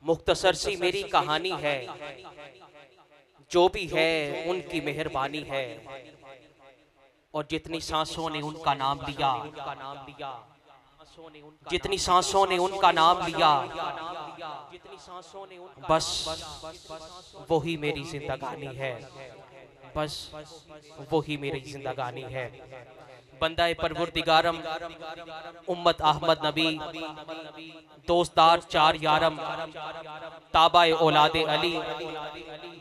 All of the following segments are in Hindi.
मुख्तसर सी मेरी कहानी है, जो भी है उनकी मेहरबानी है। और जितनी सांसों ने उनका नाम लिया, जितनी सांसों ने उनका नाम लिया, बस वही मेरी जिंदगानी है, बस वही मेरी जिंदगानी है। बंदा परवरदिगारम, उम्मत अहमद नबी, दोस्तदार चार यारम, ताबाए औलादे अली,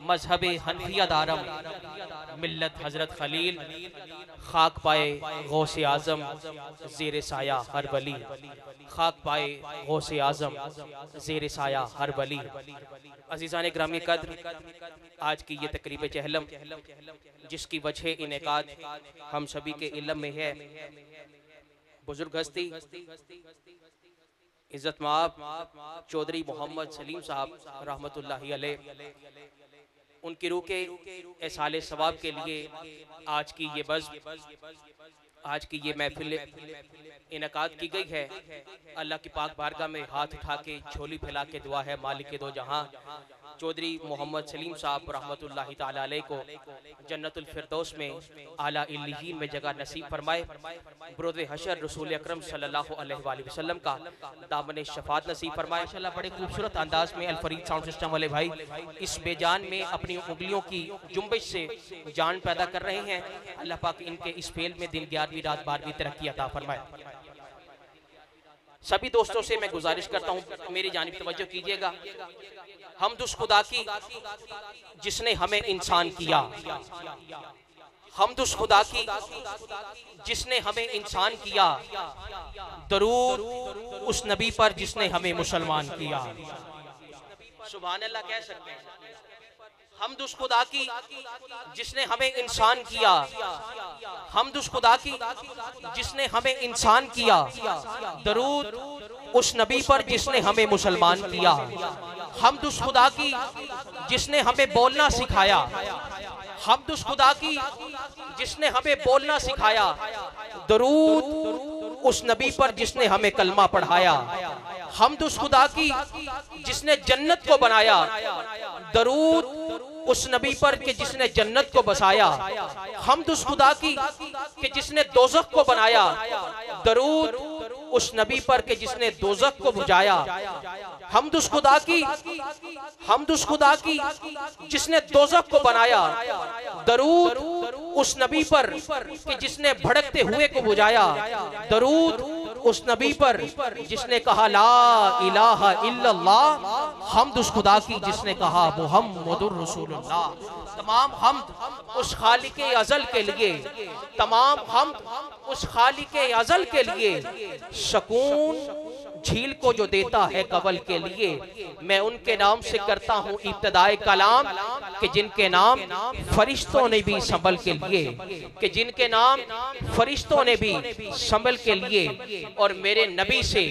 मजहबे हनफिया दारम, मिल्लत हजरत खलील, खाक पाए गौसे आजम, ज़ेर साया हर वली, खाक पाए गौसे आजम, ज़ेर साया हर वली। अजीज़ान ग्रामी कद्र, आज की ये तकरीब चहलम जिसकी वजह इनेकाद हम सभी के इल्म में है, बुजुर्ग हस्ती इज्जत माब चौधरी मोहम्मद सलीम साहब रहमतुल्लाहि अलैह, उनकी रूह के एसाले सवाब के लिए आज की ये आज की ये महफिल इनकाद की गई है। अल्लाह की पाक बारगाह में हाथ उठा के झोली फैला के दुआ है मालिक के दो जहां चौधरी मोहम्मद सलीम साहब रहमतुल्लाहि ताला अलैह को जन्नतुल फिरदौस में आला इल्लियीन में जगह नसीब फरमाए। बुरुद हशर रसूल अकरम सल्लल्लाहु अलैहि वसल्लम का दामन शफात नसीब फरमाए। माशाअल्लाह बड़े खूबसूरत अंदाज में अल फरीद साउंड सिस्टम वाले भाई इस बेजान में अपनी उंगलियों की जुम्बिश से जान पैदा कर रहे हैं। अल्लाह पाक इनके इस फेल में दिन 11वीं रात 12वीं तरक्की अता फरमाए। सभी दोस्तों से मैं गुजारिश करता हूँ मेरी जानिब तवज्जो कीजिएगा। हम दुस खुदा की जिसने हमें इंसान किया, हम दुस खुदा की जिसने हमें इंसान किया, दरूद उस नबी पर जिसने हमें मुसलमान किया। सुभान अल्लाह कह सकते हैं। हम दुस खुदा की जिसने हमें इंसान किया, हम दुस खुदा की जिसने हमें इंसान किया, दरूद उस नबी पर जिसने हमें मुसलमान किया। हम दुस खुदा की जिसने हमें बोलना सिखाया, हम दुस खुदा की जिसने हमें बोलना सिखाया, दरूद उस नबी पर जिसने हमें कलमा पढ़ाया। हम दुस खुदा की जिसने जन्नत को बनाया, दरूद उस नबी पर के जिसने जन्नत को बसाया। हम दुस खुदा की कि जिसने दोज़ख को बनाया, दरूद उस नबी पर के जिसने दोज़ख को बुझाया। हम दुस खुदा की, हम दुस खुदा की जिसने दोज़ख को बनाया, दरूद उस नबी पर कि जिसने भड़कते हुए को बुझाया। दरूद उस नबी पर जिसने कहा ला इलाहा इल्लल्लाह। हम दुस खुदा की जिसने कहा मुहम्मदुर रसूलुल्लाह। तमाम हमद उस खालिके अज़ल के लिए, तमाम हमद उस खालिके अज़ल के लिए, सकून झील को जो देता है कवल के लिए। मैं उनके नाम से करता हूँ इब्तिदाए कलाम कि जिनके नाम फरिश्तों ने भी संभल के लिए, कि जिनके नाम फरिश्तों ने भी संभल के लिए। और मेरे नबी से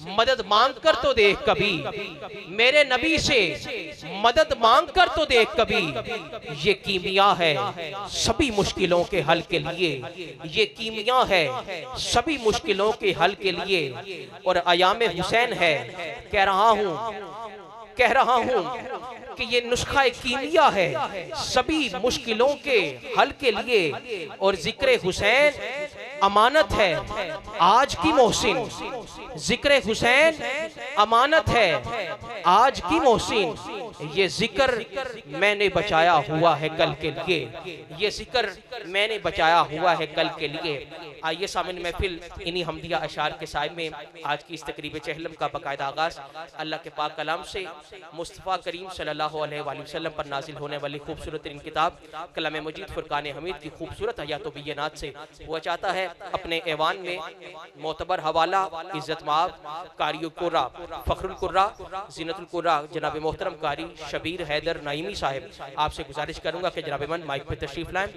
मदद मांग कर तो देख कभी, मेरे नबी से मदद मांग कर तो देख कभी। ये कीमिया है सभी मुश्किलों के हल के लिए, ये कीमिया है सभी मुश्किलों के हल के लिए। और अयाम हुसैन है, कह रहा हूं कि ये नुस्खा कीमिया है सभी मुश्किलों के हल के लिए। और जिक्र हुसैन अमानत है आज की मोहसिन, जिक्र हुसैन अमानत है आज की मोहसिन। ये जिक्र मैंने बचाया हुआ है कल के लिए, ये जिक्र मैंने बचाया हुआ है कल के लिए। आइए सामने महफिल इन्हीं हमदिया अशार के साय में आज की इस तकरीब चहलम का बाकायदा आगाज अल्लाह के पाक कलाम से मुस्तफ़ा करीम सल्लल्लाहु अलैहि वसल्लम पर नाजिल होने वाली खूबसूरत इन किताब कलाम मजीद फुरकान हमीद की खूबसूरत हयात व बय्यनात से हुआ चाहता है अपने ऐवान में मोतबर हवाला इज्जत माब कारी कुर्रा फ़खरुल कुर्रा ज़ीनतुल कुर्रा जनाब मोहतरम कारी शबीर हैदर नईमी साहब आपसे गुजारिश करूंगा कि जनाब मन माइक पर तशरीफ लाएं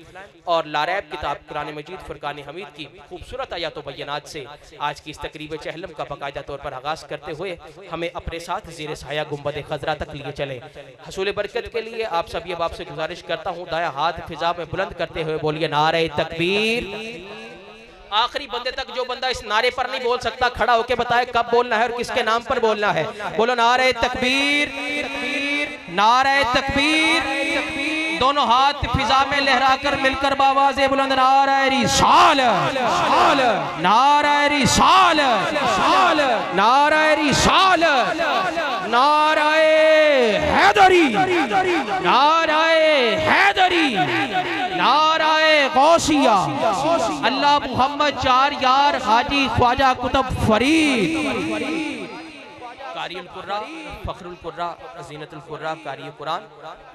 और लारैब किताब कुरान मजीद फुरकान हमीद की खूबसूरत आयात व बय्यनात से आज की इस तकरीब चहलम का बाकायदा तौर पर आगाज करते हुए हमें अपने साथ ज़ेर साया गुंबद खजरा तक लिए चले। हसूल बरकत के लिए आप सभी अब आपसे गुजारिश करता हूँ दाया हाथ फिजा में बुलंद करते हुए बोलिए नारे तकबीर, आखिरी बंदे तक जो बंदा इस नारे पर नहीं बोल सकता, खड़ा होके बताए कब बोलना है और किसके नाम पर बोलना है। बोलो नारे तकबीर, नारे तकबीर। दोनों हाथ फिजा में लहराकर मिलकर बावाज़े बुलंद नारे रिसालत, नारे रिसालत, नारे रिसालत, नारे हैदरी, नारे हैदरी, नारे गौसिया, अल्लाह मोहम्मद चार यार हाजी ख्वाजा कुतुब फरीद, कारियुल कुर्रा, फखरुल कुर्रा, ज़ीनतुल कुर्रा, कारी कुरान,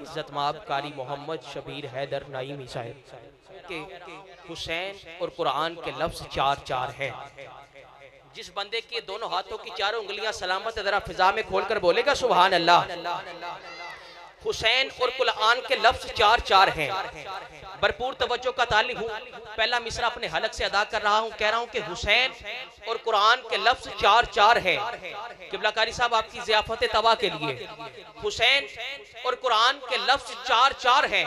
इज्जत माब कारी मोहम्मद शबीर हैदर नाइमी साहब के हुसैन और कुरान के लफ्ज़ चार चार हैं। जिस बंदे के दोनों हाथों की चारों उंगलियां सलामत है, जरा फिजा में खोलकर बोलेगा सुभान अल्लाह। हुसैन और कुरान के लफ्ज़ चार चार हैं। भरपूर तवज्जो का तालिब हूँ। पहला मिसरा अपने हलक से अदा कर रहा हूँ। कह रहा हूँ कि हुसैन और कुरान के लफ्ज़ चार चार हैं। किबला कारी साहब आपकी ज़ियाफ़त तवा के लिए हुसैन और कुरान के लफ्ज़ चार चार हैं।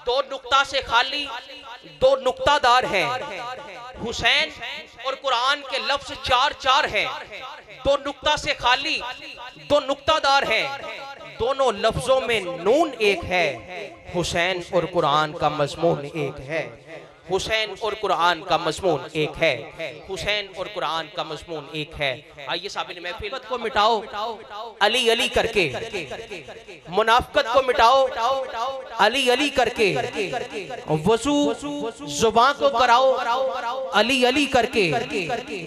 दो नुक्ता से खाली, दो नुक्तादार हैं। हुसैन और कुरान के लफ्ज़ चार चार हैं। दो नुक्ता से खाली, दो नुक्तादार हैं। दोनों लफ्जों में नून एक है। हुसैन और कुरान का मज़मून एक है। हुसैन और कुरान का मज़मून एक है। हुसैन और कुरान का मज़मून एक है। आइए साबिन महफिल को मिटाओ अली अली करके, मुनाफ़िक़त को मिटाओ अली अली करके, वज़ू ज़ुबान को कराओ अली अली करके।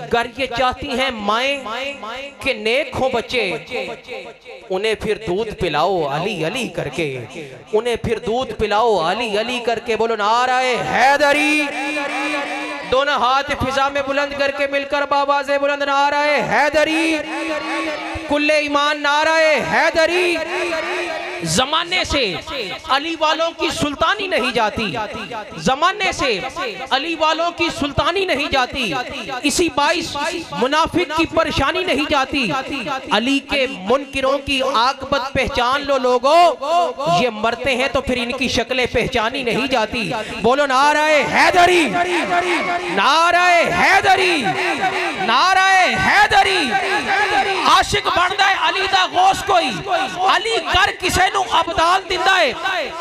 गर ये चाहती हैं माएँ के नेक हों बच्चे, उन्हें फिर दूध पिलाओ अली अली करके, उन्हें फिर दूध पिलाओ अली अली करके। बोलो नारे हैदरी। दोनों हाथ फिजा में बुलंद करके मिलकर बावाज़े बुलंद नारे हैदरी, कुल्ले ईमान नारे हैदरी। जमाने से अली वालों की सुल्तानी नहीं जाती, जमाने से अली वालों की सुल्तानी नहीं जाती। इसी बाइस मुनाफिक की परेशानी नहीं जाती। अली के मुनकिरों की आकबत पहचान लो लोगों, ये मरते हैं तो फिर इनकी शक्लें पहचानी नहीं जाती। बोलो नारे हैदरी, नारे हैदरी, नारे हैदरी। आशिक बनता है अली दा गोश कोई, अली कर किसे अबदाल दिंदा है,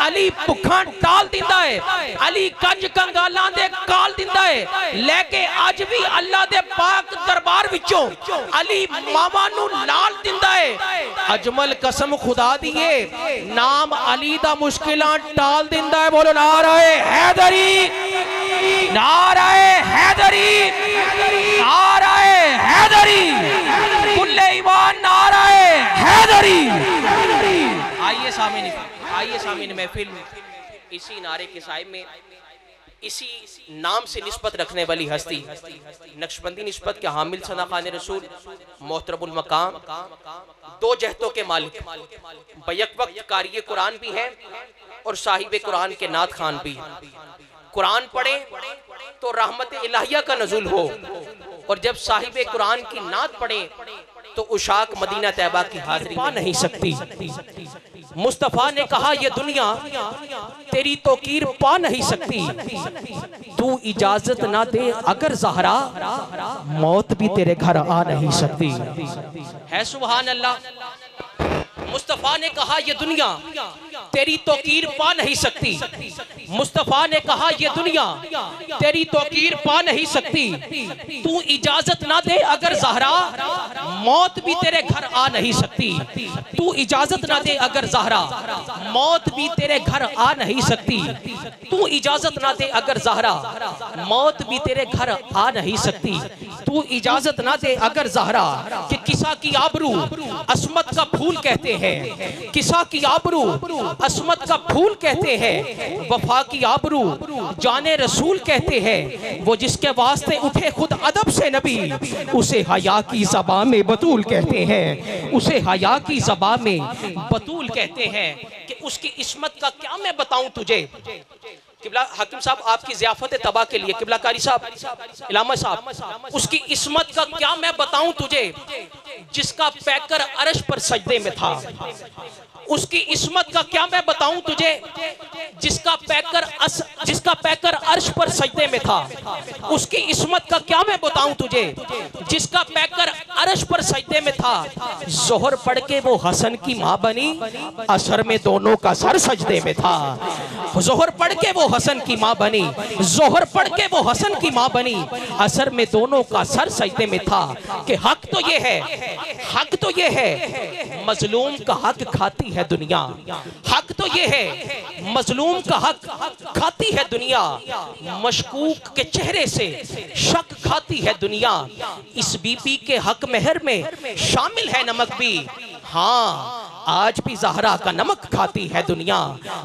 अली भुखा टाल दिंदा है, अली कंज कंगालां दे काल दिंदा है। लेके अज भी अल्लाह दे पाक दरबार विचों अली मामा नू नाल दिंदा है। अजमल कसम खुदा दिए नाम अली दा मुश्किलां टाल दिंदा है। बोलो नारे हैदरी, नारे हैदरी, नारे हैदरी, कुल्ले ईमान नारे हैदरी। आइए सामीन, आइए सामीन महफिल इसी नारे के साए में, इसी नाम से निस्बत रखने वाली हस्ती, नक्शबंदी निस्बत के हामिल सना खान रसूल मोहतरमुल मकाम, दो जहतों के मालिक, बैक वक्त कारी कुरान भी हैं और साहिब कुरान के नात खान भी। कुरान पढ़े तो रहमत इलाहिया का नज़ुल हो, और जब साहिब कुरान की नात पढ़े तो उशाक मदीना तैयबा की हाज़िरी पा नहीं सकती। मुस्तफ़ा ने कहा ये दुनिया तेरी तौकीर पा नहीं सकती, तू इजाजत ना दे अगर ज़हरा मौत भी तेरे घर आ नहीं सकती। है सुभान अल्लाह। मुस्तफ़ा ने कहा ये दुनिया तेरी तौकीर पा नहीं सकती, मुस्तफ़ा ने कहा ये दुनिया तेरी तौकीर पा नहीं सकती, तू इजाजत ना दे अगर ज़हरा मौत भी तेरे घर आ नहीं सकती। तू इजाजत ना दे अगर ज़हरा मौत भी तेरे घर आ नहीं सकती। तू इजाजत ना दे अगर ज़हरा मौत भी तेरे घर आ नहीं सकती। तू इजाजत ना दे अगर ज़हरा कि किसा की आबरू अस्मत का फूल कहते हैं, किसा की आबरू अस्मत का फूल कहते हैं, वफा की आबरू जाने रसूल कहते हैं। वो जिसके वास्ते उठे खुद अदब से नबी, उसे हया की ज़बान में बतूल कहते हैं, उसे हया की ज़बान में बतूल कहते हैं। कि उसकी इस्मत का क्या मैं बताऊं तुझे, किबला हाकिम साहब आपकी ज़ियाफत तबा के लिए, किबला कारी साहब, इलामा साहब, उसकी इस्मत का क्या मैं बताऊं तुझे, जिसका पैकर अर्श पर सजदे में था। उसकी इस्मत का क्या मैं बताऊं तुझे, जिसका पैकर अर्श पर सजदे में था। उसकी इस्मत का क्या मैं बताऊं तुझे, जिसका पैकर अर्श पर सजदे में था। जोहर पढ़ के वो हसन की माँ बनी, असर में दोनों का सर सजदे में था। जोहर पढ़ के वो हसन की माँ बनी, जोहर पढ़ के वो हसन की माँ बनी, असर में दोनों का सर सजदे में था। कि हक तो ये है, हक तो ये है, मजलूम का हक खाती है दुनिया। हक तो ये है, मजलूम का हक खाती है दुनिया। मशकूक के चेहरे से शक खाती है दुनिया। इस बीबी के हक मेहर में शामिल है नमक भी। हाँ, आज भी ज़हरा का नमक खाती है दुनिया।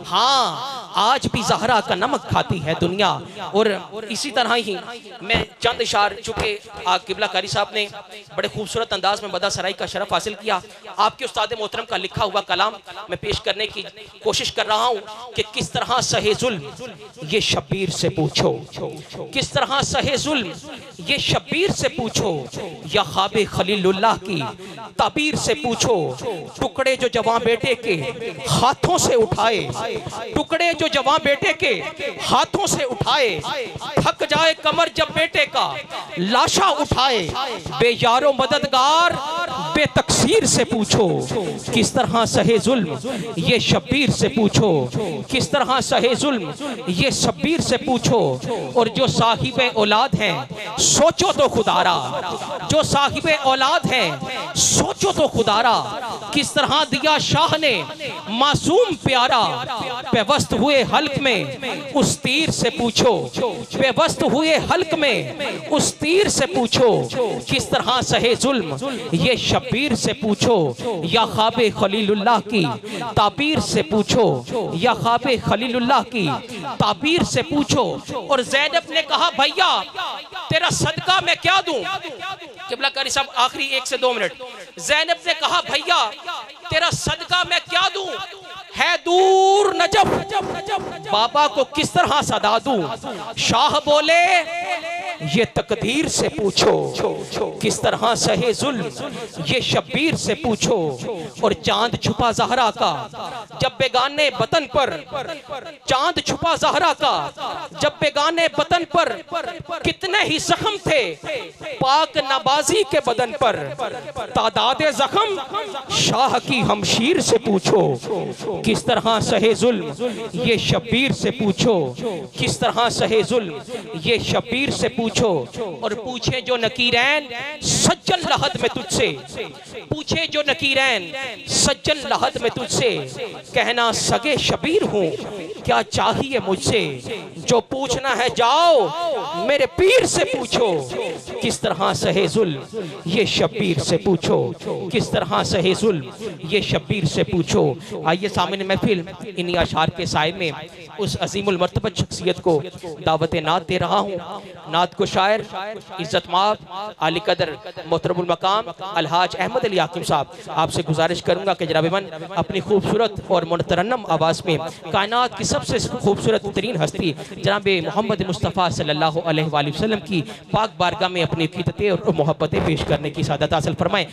हाँ, आज भी ज़हरा का नमक खाती है दुनिया। और इसी तरह ही मैं चंद इशार, चूँकि किबला कारी साहब ने बड़े खूबसूरत अंदाज में बदा सराई का शरफ हासिल किया, आपके उस्ताद मोहतरम का लिखा हुआ कलाम मैं पेश करने की कोशिश कर रहा हूँ कि किस तरह सहे जुल्म ये शब्बीर से पूछो, किस तरह सहे जुल्म ये शब्बीर से पूछो, या ख्वाबे खलीलुल्लाह की ताबीर से पूछो। टुकड़े जो जवां बेटे के हाथों से उठाए, टुकड़े जो जवां बेटे के हाथों से उठाए, थक जाए कमर जब बेटे का लाशा उठाए। बेयारो मददगार बेतकसीर से पूछो, किस तरह सहे जुल्म ये शब्बीर से पूछो, किस तरह सहे जुल्म ये शब्बीर से पूछो। और जो साहिबे औलाद हैं सोचो तो खुदारा, जो साहिबे औलाद हैं सोचो तो खुदारा। किस तरह दिया शाह ने मासूम प्यारा, बेवस्त हुए हल्क में उस तीर से पूछो, बेवस्त हुए हल्क में उस तीर से पूछो। किस तरह सहे जुल्म ये शब्बीर से पूछो, या ख्वाबे खलीलुल्लाह की ताबीर से पूछो, या ख्वाबे खलीलुल्लाह की ताबीर से पूछो। और ज़ैनब ने कहा भैया तेरा सदका मैं क्या दूं। किबला कारी साहब आखिरी 1 से 2 मिनट। ज़ैनब ने कहा भैया तेरा सदका मैं क्या दूं, है दूर नजफ बाबा को किस तरह सदा दूं। शाह बोले ये तकदीर से पूछो, किस तरह सहे जुल्म ये शब्बीर से पूछो। और चांद छुपा ज़हरा का जब बेगाने वतन पर, चांद छुपा ज़हरा का जब बेगाने वतन पर, कितने ही जख्म थे पाक नबाजी के बदन पर। तादादे जख्म शाह की हमशीर से पूछो, किस तरह सहे जुल्म ये शब्बीर से पूछो, किस तरह सहे जुल्म ये शब्बीर से पूछो। और पूछे जो नकीरैन सज्जन लहद में तुझसे, पूछे जो नकीरैन सज्जन लहद में तुझसे, कहना सगे शबीर हूँ क्या चाहिए मुझसे। जो पूछना है जाओ मेरे पीर से पूछो, किस तरह सहे जुल्म ये शब्बीर से पूछो, किस तरह सहे जुल्म ये शब्बीर से पूछो। आइए सामने महफिल इन्हीं अशार के साए में उस अजीमुल मर्तबत शख्सियत को दावत नात दे रहा हूँ। नात को शायर इज्जतमाब आली कदर मोहतरमुल मकाम अलहाज अहमद अली हाकिम साहब, आपसे गुजारिश करूंगा कि जनाब अपनी खूबसूरत और मुनतरन्नम आवाज़ में कायनात की सबसे खूबसूरत तरीन हस्ती जनाब मोहम्मद मुस्तफ़ा सल्लल्लाहु अलैहि वसल्लम की पाक बारगाह में अपनी क़ीदतें और मोहब्बतें पेश करने की सादत हासिल फरमाएं।